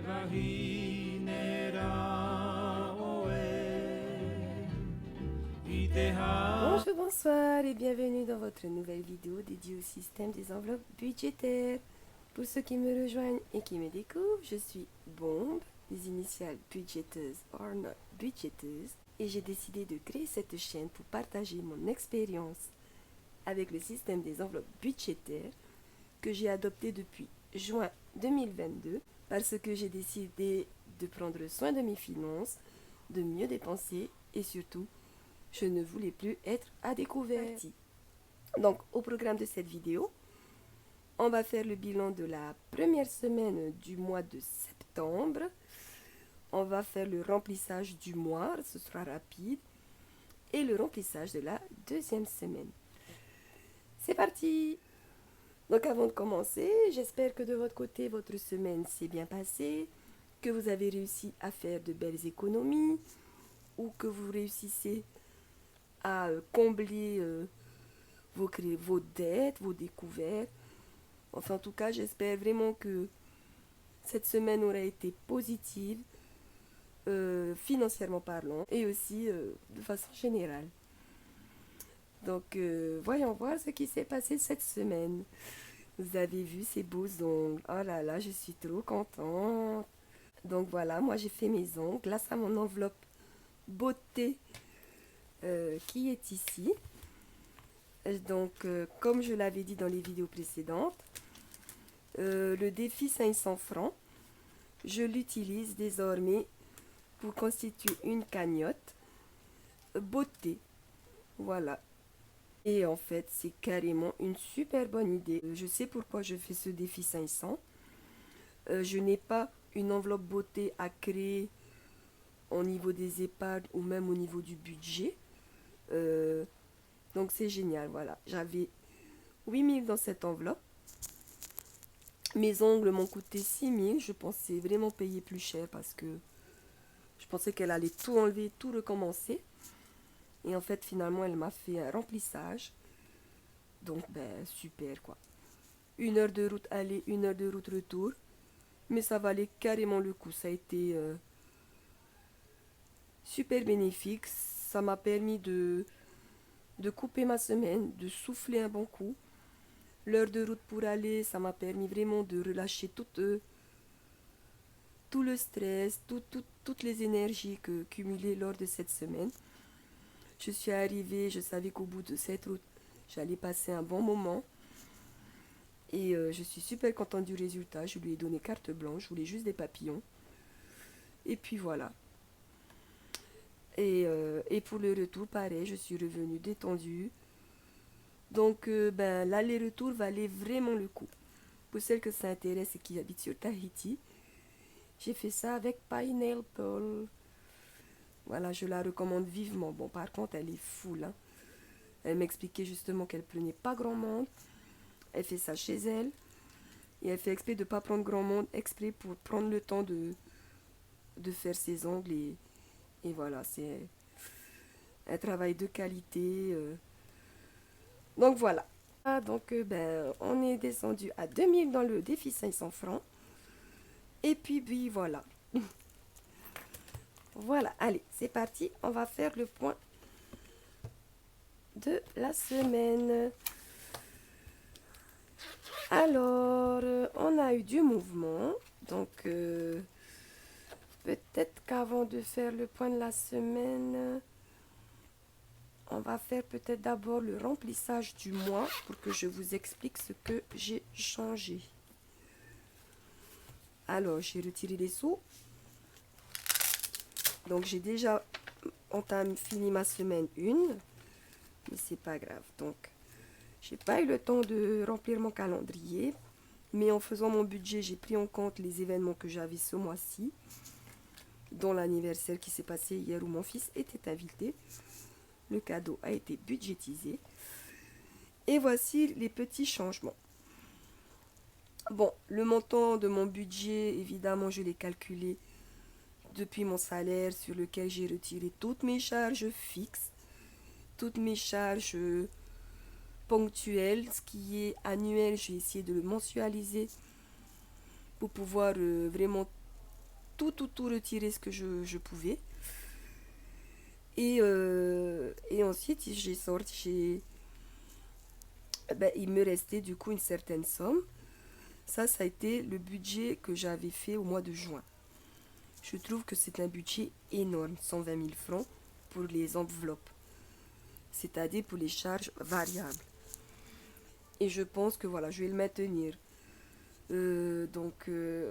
Bonjour, bonsoir et bienvenue dans votre nouvelle vidéo dédiée au système des enveloppes budgétaires. Pour ceux qui me rejoignent et qui me découvrent, je suis Bombe, des initiales budgéteuse or not budgéteuse, et j'ai décidé de créer cette chaîne pour partager mon expérience avec le système des enveloppes budgétaires que j'ai adopté depuis juin 2022 parce que j'ai décidé de prendre soin de mes finances, de mieux dépenser et surtout, je ne voulais plus être à découvert. Donc, au programme de cette vidéo, on va faire le bilan de la première semaine du mois de septembre. On va faire le remplissage du mois, ce sera rapide, et le remplissage de la deuxième semaine. C'est parti! Donc, avant de commencer, j'espère que de votre côté, votre semaine s'est bien passée, que vous avez réussi à faire de belles économies, ou que vous réussissez à combler vos dettes, vos découvertes. Enfin, en tout cas, j'espère vraiment que cette semaine aura été positive, financièrement parlant, et aussi de façon générale. Donc, voyons voir ce qui s'est passé cette semaine. Vous avez vu ces beaux ongles. Oh là là, je suis trop contente. Donc voilà, moi j'ai fait mes ongles grâce à mon enveloppe beauté qui est ici. Donc, comme je l'avais dit dans les vidéos précédentes, le défi 500 francs, je l'utilise désormais pour constituer une cagnotte beauté. Voilà. Et en fait, c'est carrément une super bonne idée. Je sais pourquoi je fais ce défi 500. Je n'ai pas une enveloppe beauté à créer au niveau des épargnes ou même au niveau du budget. Donc c'est génial, voilà. J'avais 8 000 dans cette enveloppe. Mes ongles m'ont coûté 6 000. Je pensais vraiment payer plus cher parce que je pensais qu'elle allait tout enlever, tout recommencer. Et en fait, finalement, elle m'a fait un remplissage. Donc, ben, super, quoi. 1 heure de route aller, 1 heure de route retour. Mais ça valait carrément le coup. Ça a été super bénéfique. Ça m'a permis de couper ma semaine, de souffler un bon coup. L'heure de route pour aller, ça m'a permis vraiment de relâcher tout le stress, toutes les énergies cumulées lors de cette semaine. Je suis arrivée, je savais qu'au bout de cette route, j'allais passer un bon moment. Et je suis super contente du résultat. Je lui ai donné carte blanche, je voulais juste des papillons. Et puis voilà. Et pour le retour, pareil, je suis revenue détendue. Donc, ben, l'aller-retour valait vraiment le coup. Pour celles que ça intéresse et qui habitent sur Tahiti, j'ai fait ça avec Pineapple. Voilà, je la recommande vivement. Bon, par contre, elle est full. Hein. Elle m'expliquait justement qu'elle prenait pas grand monde. Elle fait ça chez elle. Et elle fait exprès de ne pas prendre grand monde, exprès pour prendre le temps de faire ses ongles. Et voilà, c'est un travail de qualité. Donc voilà. Donc ben, on est descendu à 2000 dans le défi 500 francs. Et puis voilà. Voilà, allez, c'est parti. On va faire le point de la semaine. Alors, on a eu du mouvement. Donc, peut-être qu'avant de faire le point de la semaine, on va faire peut-être d'abord le remplissage du mois pour que je vous explique ce que j'ai changé. Alors, j'ai retiré les sous. Donc, j'ai déjà fini ma semaine 1. Mais c'est pas grave. Donc, j'ai pas eu le temps de remplir mon calendrier. Mais en faisant mon budget, j'ai pris en compte les événements que j'avais ce mois-ci. Dont l'anniversaire qui s'est passé hier où mon fils était invité. Le cadeau a été budgétisé. Et voici les petits changements. Bon, le montant de mon budget, évidemment, je l'ai calculé depuis mon salaire sur lequel j'ai retiré toutes mes charges fixes, toutes mes charges ponctuelles. Ce qui est annuel, j'ai essayé de le mensualiser pour pouvoir vraiment tout retiré ce que je pouvais. Et ensuite, j'ai sorti, il me restait du coup une certaine somme. Ça a été le budget que j'avais fait au mois de juin. Je trouve que c'est un budget énorme, 120 000 francs pour les enveloppes, c'est-à-dire pour les charges variables. Et je pense que voilà, je vais le maintenir.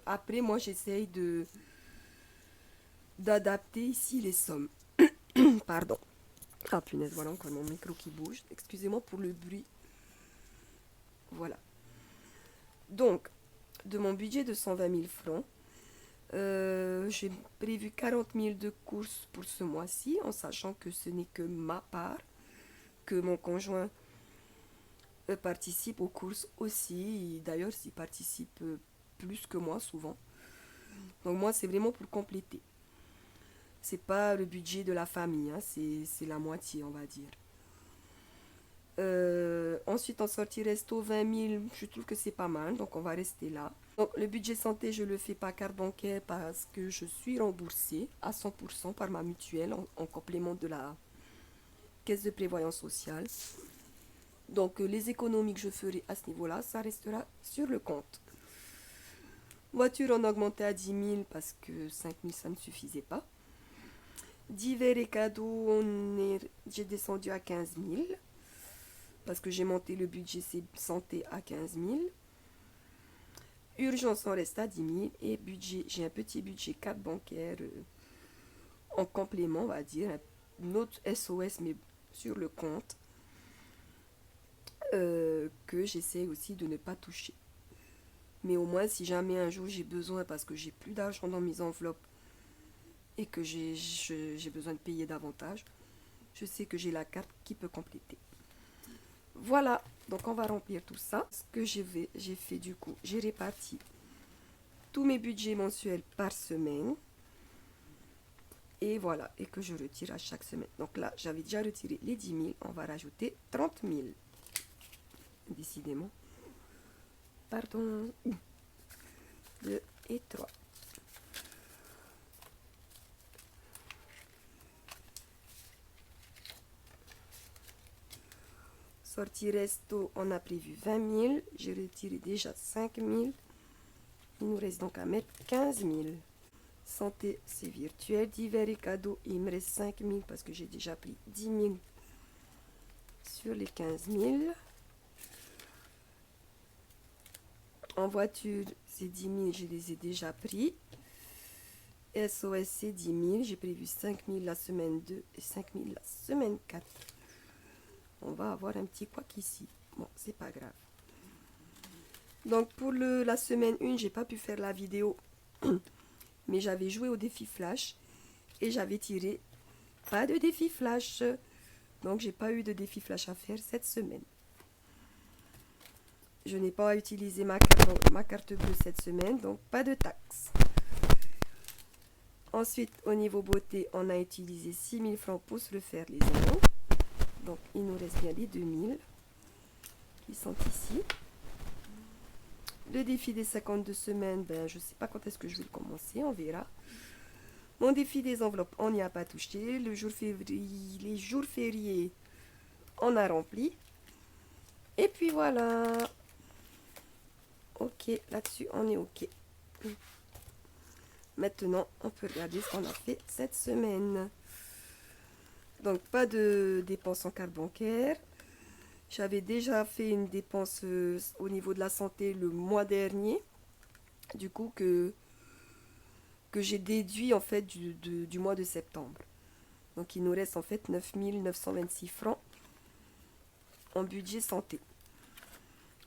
Après, moi, j'essaye d'adapter ici les sommes. Pardon. Ah punaise, voilà encore mon micro qui bouge. Excusez-moi pour le bruit. Voilà. Donc, de mon budget de 120 000 francs, j'ai prévu 40 000 de courses pour ce mois-ci, en sachant que ce n'est que ma part, que mon conjoint participe aux courses aussi. D'ailleurs, il participe plus que moi souvent. Donc moi, c'est vraiment pour compléter. C'est pas le budget de la famille, hein, c'est la moitié, on va dire. Ensuite, en sortie resto, 20 000, je trouve que c'est pas mal, donc on va rester là. Donc, le budget santé, je le fais par carte bancaire parce que je suis remboursée à 100% par ma mutuelle en complément de la caisse de prévoyance sociale. Donc, les économies que je ferai à ce niveau-là, ça restera sur le compte. Voiture, on a augmenté à 10 000 parce que 5 000, ça ne suffisait pas. Divers et cadeaux, j'ai descendu à 15 000 parce que j'ai monté le budget santé à 15 000. Urgence, on reste à 10 000. Et budget, j'ai un petit budget carte bancaire en complément, on va dire. Un autre SOS, mais sur le compte, que j'essaie aussi de ne pas toucher. Mais au moins, si jamais un jour j'ai besoin, parce que j'ai plus d'argent dans mes enveloppes et que j'ai besoin de payer davantage, je sais que j'ai la carte qui peut compléter. Voilà, donc on va remplir tout ça. Ce que j'ai fait du coup, j'ai réparti tous mes budgets mensuels par semaine. Et voilà, et que je retire à chaque semaine. Donc là, j'avais déjà retiré les 10 000, on va rajouter 30 000. Décidément. Pardon. 2 et 3. Sortie resto, on a prévu 20 000. J'ai retiré déjà 5 000. Il nous reste donc à mettre 15 000. Santé, c'est virtuel. Divers et cadeaux, il me reste 5 000 parce que j'ai déjà pris 10 000 sur les 15 000. En voiture, c'est 10 000, je les ai déjà pris. SOS, c'est 10 000. J'ai prévu 5 000 la semaine 2 et 5 000 la semaine 4. On va avoir un petit couac ici. Bon, c'est pas grave. Donc, pour la semaine 1, j'ai pas pu faire la vidéo. Mais j'avais joué au défi flash. Et j'avais tiré pas de défi flash. Donc, j'ai pas eu de défi flash à faire cette semaine. Je n'ai pas utilisé ma carte bleue cette semaine. Donc, pas de taxe. Ensuite, au niveau beauté, on a utilisé 6 000 francs pour se le faire les ongles. Donc, il nous reste bien les 2 000 qui sont ici. Le défi des 52 semaines, je ne sais pas quand est-ce que je vais le commencer, on verra. Mon défi des enveloppes, on n'y a pas touché. Les jours fériés, on a rempli. Et puis voilà. Ok, là-dessus, on est ok. Maintenant, on peut regarder ce qu'on a fait cette semaine. Donc, pas de dépenses en carte bancaire. J'avais déjà fait une dépense au niveau de la santé le mois dernier. Du coup, que j'ai déduit en fait du mois de septembre. Donc, il nous reste en fait 9 926 francs en budget santé.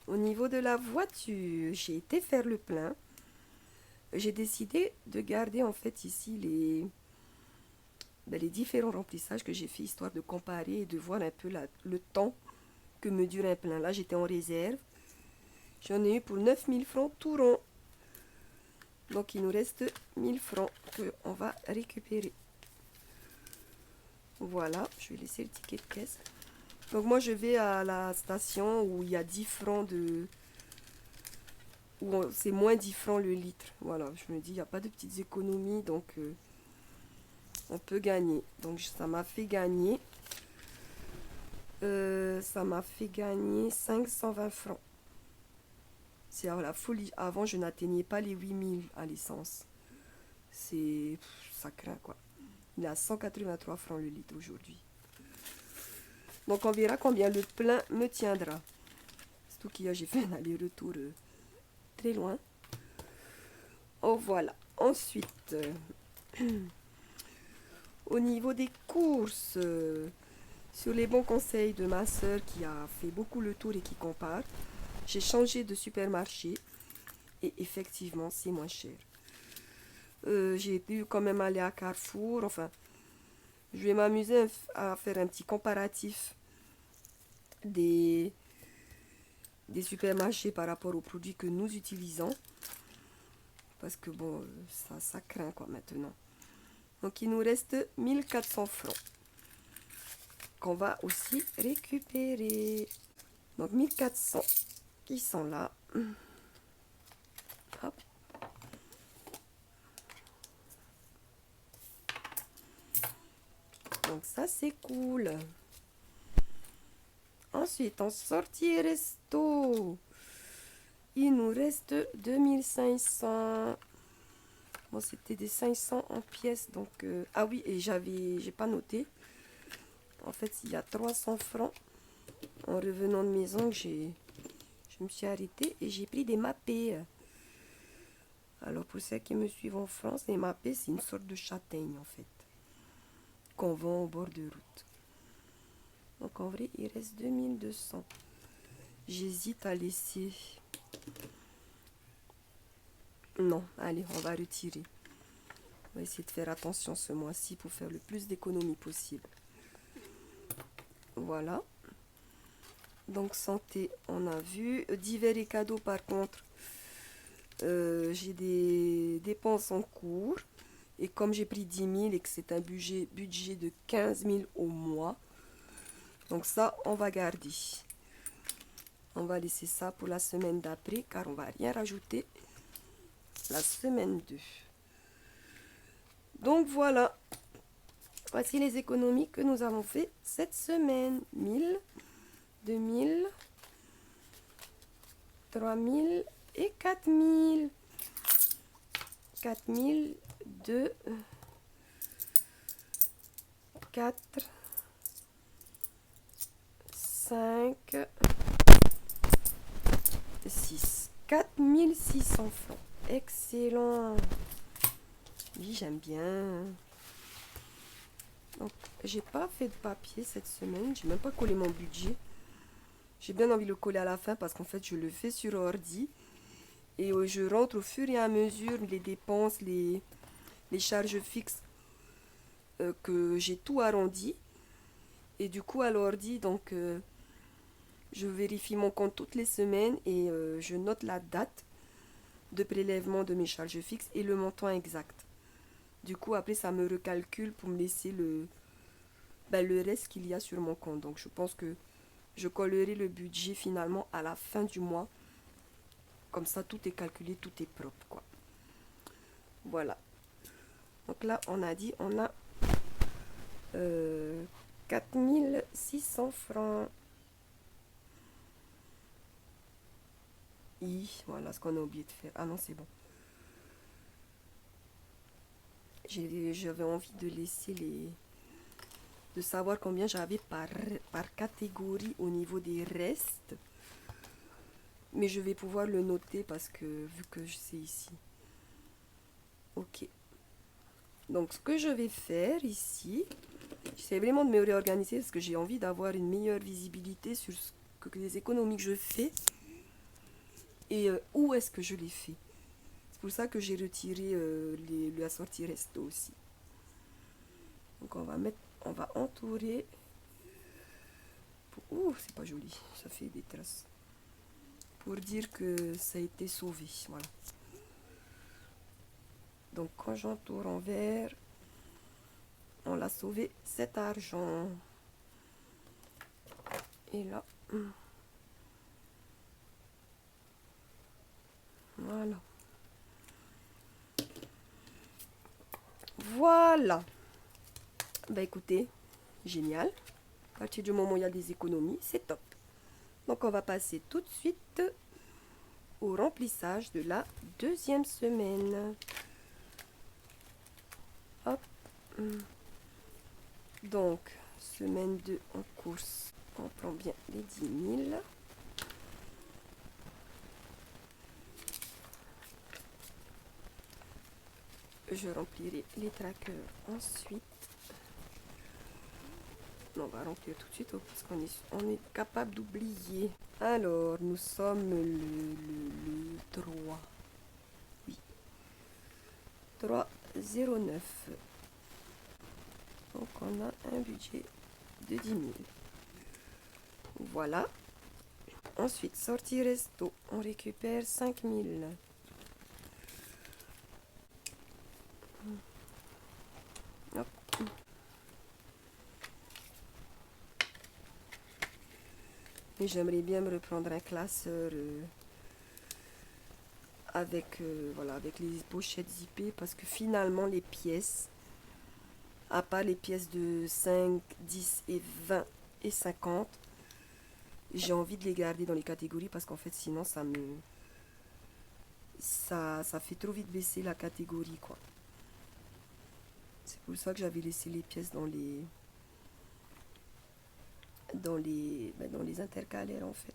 Au niveau de la voiture, j'ai été faire le plein. J'ai décidé de garder en fait ici les différents remplissages que j'ai fait, histoire de comparer et de voir un peu le temps que me dure un plein. Là, j'étais en réserve. J'en ai eu pour 9 000 francs tout rond. Donc, il nous reste 1000 francs qu'on va récupérer. Voilà, je vais laisser le ticket de caisse. Donc, moi, je vais à la station où il y a 10 francs c'est moins 10 francs le litre. Voilà, je me dis, il n'y a pas de petites économies, donc on peut gagner. Donc ça m'a fait gagner. Ça m'a fait gagner 520 francs. C'est la folie. Avant, je n'atteignais pas les 8000 à l'essence. Ça craint quoi. Il est à 183 francs le litre aujourd'hui. Donc on verra combien le plein me tiendra. Surtout qu'hier j'ai fait un aller-retour très loin. Oh voilà. Ensuite, au niveau des courses, sur les bons conseils de ma soeur qui a fait beaucoup le tour et qui compare, j'ai changé de supermarché et effectivement c'est moins cher. J'ai pu quand même aller à Carrefour. Enfin, je vais m'amuser à faire un petit comparatif des supermarchés par rapport aux produits que nous utilisons. Parce que bon, ça craint quoi maintenant. Donc il nous reste 1400 francs qu'on va aussi récupérer. Donc 1400 qui sont là. Hop. Donc ça c'est cool. Ensuite en sortie resto, il nous reste 2500. Bon, c'était des 500 en pièces. Donc ah oui, et j'ai pas noté. En fait, il y a 300 francs en revenant de maison que je me suis arrêtée et j'ai pris des mappés. Alors pour ceux qui me suivent en France, les mappés c'est une sorte de châtaigne en fait qu'on vend au bord de route. Donc en vrai il reste 2200. J'hésite à laisser. Non, allez, on va retirer. On va essayer de faire attention ce mois-ci pour faire le plus d'économies possible. Voilà. Donc santé, on a vu. Divers et cadeaux par contre, j'ai des dépenses en cours. Et comme j'ai pris 10 000 et que c'est un budget de 15 000 au mois, donc ça, on va garder. On va laisser ça pour la semaine d'après, car on va rien rajouter la semaine 2. Donc voilà. Voici les économies que nous avons fait cette semaine. 1000, 2000, 3000 et 4000. 4000, 2, 4, 5, 6. 4600 francs. Excellent. Oui, j'aime bien. Donc, j'ai pas fait de papier cette semaine. J'ai même pas collé mon budget. J'ai bien envie de le coller à la fin parce qu'en fait, je le fais sur ordi. Et je rentre au fur et à mesure les dépenses, les charges fixes que j'ai tout arrondi. Et du coup, à l'ordi, donc, je vérifie mon compte toutes les semaines et je note la date de prélèvement de mes charges fixes et le montant exact. Du coup, après, ça me recalcule pour me laisser le reste qu'il y a sur mon compte. Donc, je pense que je collerai le budget finalement à la fin du mois. Comme ça, tout est calculé, tout est propre, quoi. Voilà. Donc là, on a dit, on a 4600 francs. Voilà ce qu'on a oublié de faire. Ah non, c'est bon. J'avais envie de laisser de savoir combien j'avais par catégorie au niveau des restes. Mais je vais pouvoir le noter parce que vu que je sais ici. Ok. Donc ce que je vais faire ici, j'essaie vraiment de me réorganiser parce que j'ai envie d'avoir une meilleure visibilité sur les économies que je fais et où est-ce que je les fais. C'est pour ça que j'ai retiré la sortie resto aussi. Donc on va entourer. Ouh, c'est pas joli, ça fait des traces. Pour dire que ça a été sauvé, voilà. Donc quand j'entoure en vert, on l'a sauvé cet argent. Et là, Voilà. Bah écoutez, génial. À partir du moment où il y a des économies, c'est top. Donc on va passer tout de suite au remplissage de la deuxième semaine. Hop. Donc, semaine 2 en course, on prend bien les 10 000. Je remplirai les trackers ensuite. On va remplir tout de suite parce qu'on est capable d'oublier. Alors, nous sommes le 3. Oui. 3,09. Donc, on a un budget de 10 000. Voilà. Ensuite, sortie resto. On récupère 5 000. Hop. Et j'aimerais bien me reprendre un classeur avec, voilà, avec les pochettes zippées parce que finalement les pièces, à part les pièces de 5, 10 et 20 et 50, j'ai envie de les garder dans les catégories parce qu'en fait sinon ça fait trop vite baisser la catégorie quoi. C'est pour ça que j'avais laissé les pièces dans les intercalaires en fait.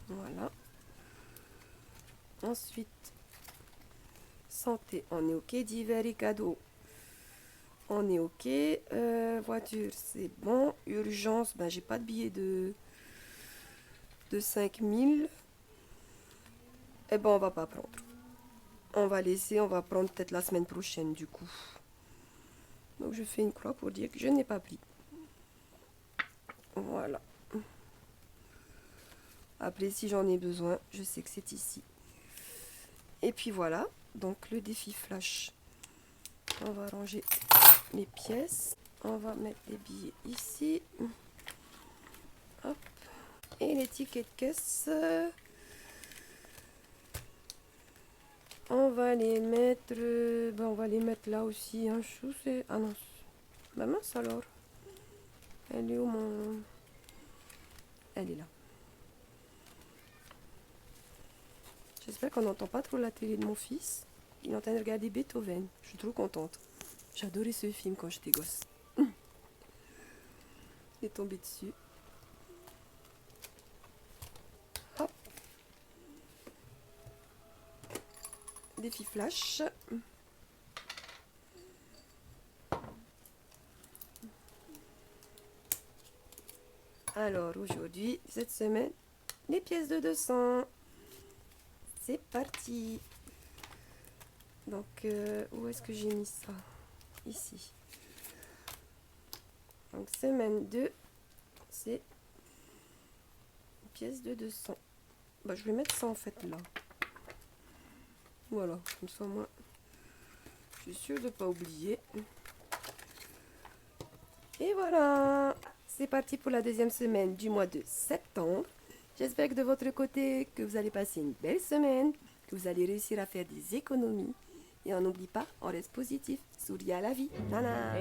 Voilà. Ensuite, santé, on est ok. Divers et cadeaux, on est ok. Voiture, c'est bon. Urgence, ben j'ai pas de billet de 5 000. Eh ben on va pas prendre. On va laisser, on va prendre peut-être la semaine prochaine du coup. Donc je fais une croix pour dire que je n'ai pas pris. Voilà. Après si j'en ai besoin, je sais que c'est ici. Et puis voilà, donc le défi flash. On va ranger les pièces. On va mettre les billets ici. Hop. Et les tickets de caisse. On va les mettre... on va les mettre là aussi. Hein. Ah non. Bah mince alors. Elle est où mon... Elle est là. J'espère qu'on n'entend pas trop la télé de mon fils. Il est en train de regarder Beethoven. Je suis trop contente. J'adorais ce film quand j'étais gosse. Il est tombé dessus. Hop. Défi flash. Alors aujourd'hui, cette semaine, les pièces de 200. C'est parti. Donc, où est-ce que j'ai mis ça? Ici. Donc, semaine 2, c'est une pièce de 200. Bah, je vais mettre ça en fait là. Voilà, comme ça, moi, je suis sûre de ne pas oublier. Et voilà, c'est parti pour la deuxième semaine du mois de septembre. J'espère que de votre côté, que vous allez passer une belle semaine, que vous allez réussir à faire des économies. Et on n'oublie pas, on reste positif, souris à la vie. Nana.